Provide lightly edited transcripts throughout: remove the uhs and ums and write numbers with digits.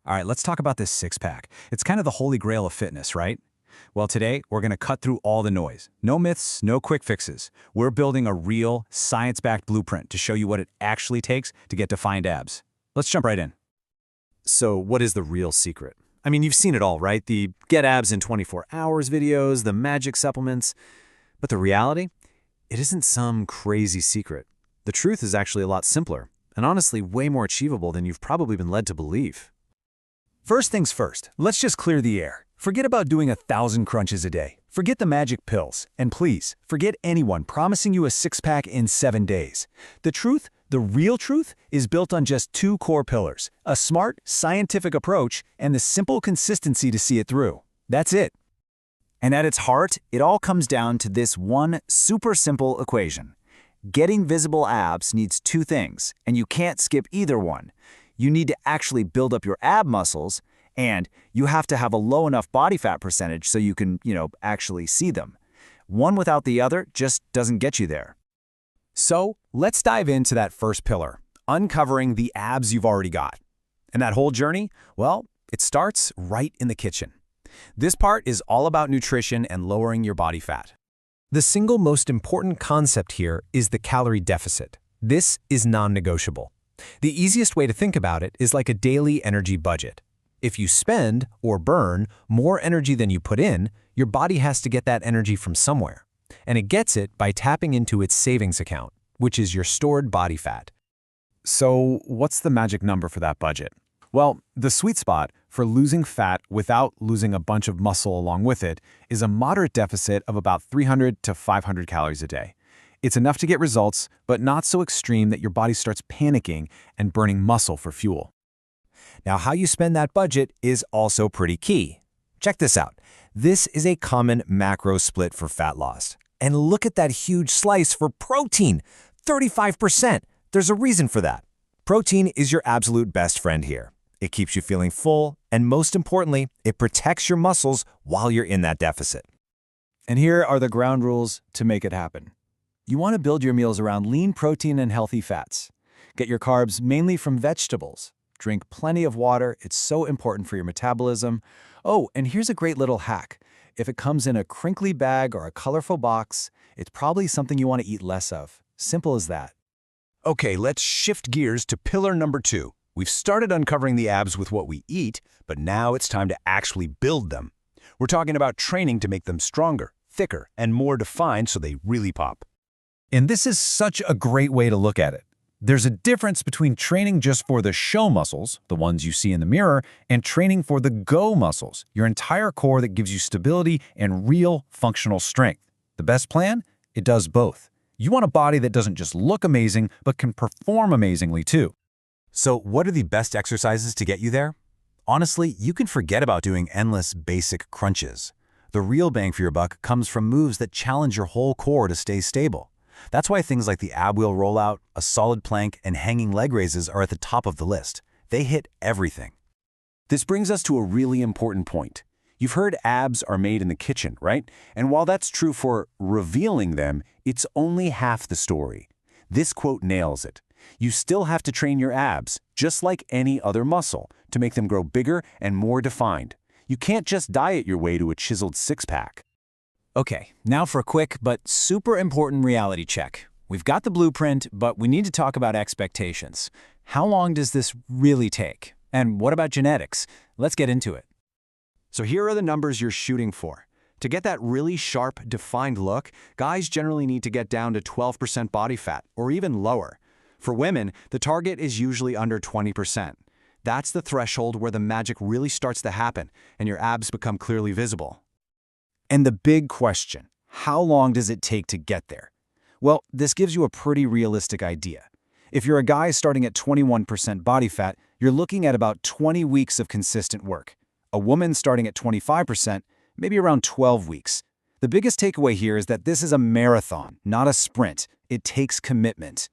All right, let's talk about this six-pack. It's kind of the holy grail of fitness, right? Well, today, we're going to cut through all the noise. No myths, no quick fixes. We're building a real, science-backed blueprint to show you what it actually takes to get defined abs. Let's jump right in. So what is the real secret? I mean, you've seen it all, right? The get abs in 24 hours videos, the magic supplements. But the reality? It isn't some crazy secret. The truth is actually a lot simpler, and honestly way more achievable than you've probably been led to believe. First things first, let's just clear the air. Forget about doing 1,000 crunches a day. Forget the magic pills. And please, forget anyone promising you a six-pack in 7 days. The truth, the real truth, is built on just two core pillars: a smart, scientific approach and the simple consistency to see it through. That's it. And at its heart, it all comes down to this one super simple equation. Getting visible abs needs two things, and you can't skip either one. You need to actually build up your ab muscles, and you have to have a low enough body fat percentage so you can, actually see them. One without the other just doesn't get you there. So let's dive into that first pillar, uncovering the abs you've already got. And that whole journey, well, it starts right in the kitchen. This part is all about nutrition and lowering your body fat. The single most important concept here is the calorie deficit. This is non-negotiable. The easiest way to think about it is like a daily energy budget. If you spend, or burn, more energy than you put in, your body has to get that energy from somewhere. And it gets it by tapping into its savings account, which is your stored body fat. So what's the magic number for that budget? Well, the sweet spot for losing fat without losing a bunch of muscle along with it is a moderate deficit of about 300 to 500 calories a day. It's enough to get results, but not so extreme that your body starts panicking and burning muscle for fuel. Now, how you spend that budget is also pretty key. Check this out. This is a common macro split for fat loss. And look at that huge slice for protein, 35%. There's a reason for that. Protein is your absolute best friend here. It keeps you feeling full, and most importantly, it protects your muscles while you're in that deficit. And here are the ground rules to make it happen. You want to build your meals around lean protein and healthy fats. Get your carbs mainly from vegetables. Drink plenty of water. It's so important for your metabolism. Oh, and here's a great little hack. If it comes in a crinkly bag or a colorful box, it's probably something you want to eat less of. Simple as that. Okay, let's shift gears to pillar number 2. We've started uncovering the abs with what we eat, but now it's time to actually build them. We're talking about training to make them stronger, thicker, and more defined so they really pop. And this is such a great way to look at it. There's a difference between training just for the show muscles, the ones you see in the mirror, and training for the go muscles, your entire core that gives you stability and real functional strength. The best plan? It does both. You want a body that doesn't just look amazing, but can perform amazingly too. So what are the best exercises to get you there? Honestly, you can forget about doing endless basic crunches. The real bang for your buck comes from moves that challenge your whole core to stay stable. That's why things like the ab wheel rollout, a solid plank, and hanging leg raises are at the top of the list. They hit everything. This brings us to a really important point. You've heard abs are made in the kitchen, right? And while that's true for revealing them, it's only half the story. This quote nails it. You still have to train your abs, just like any other muscle, to make them grow bigger and more defined. You can't just diet your way to a chiseled six-pack. Okay, now for a quick but super important reality check. We've got the blueprint, but we need to talk about expectations. How long does this really take? And what about genetics? Let's get into it. So here are the numbers you're shooting for. To get that really sharp, defined look, guys generally need to get down to 12% body fat, or even lower. For women, the target is usually under 20%. That's the threshold where the magic really starts to happen, and your abs become clearly visible. And the big question, how long does it take to get there? Well, this gives you a pretty realistic idea. If you're a guy starting at 21% body fat, you're looking at about 20 weeks of consistent work. A woman starting at 25%, maybe around 12 weeks. The biggest takeaway here is that this is a marathon, not a sprint. It takes commitment.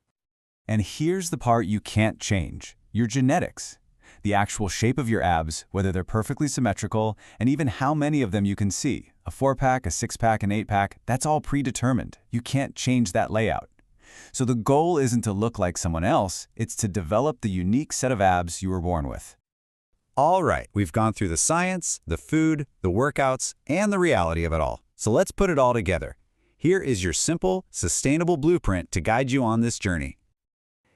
And here's the part you can't change: your genetics. The actual shape of your abs, whether they're perfectly symmetrical, and even how many of them you can see. A 4-pack, a 6-pack, an 8-pack, that's all predetermined. You can't change that layout. So the goal isn't to look like someone else, it's to develop the unique set of abs you were born with. All right, we've gone through the science, the food, the workouts, and the reality of it all. So let's put it all together. Here is your simple, sustainable blueprint to guide you on this journey.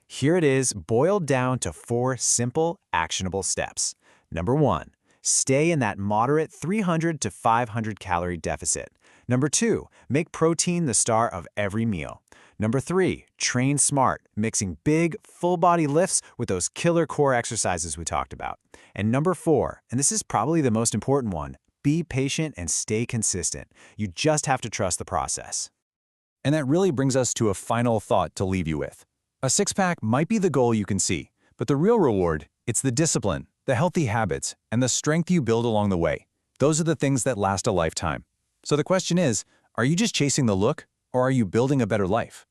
Here it is, boiled down to 4 simple, actionable steps. Number 1, stay in that moderate 300 to 500 calorie deficit. Number 2, make protein the star of every meal. Number 3, train smart, mixing big, full-body lifts with those killer core exercises we talked about. And number 4, and this is probably the most important one, be patient and stay consistent. You just have to trust the process. And that really brings us to a final thought to leave you with. A six-pack might be the goal you can see, but the real reward, it's the discipline, the healthy habits, and the strength you build along the way. Those are the things that last a lifetime. So the question is, are you just chasing the look, or are you building a better life?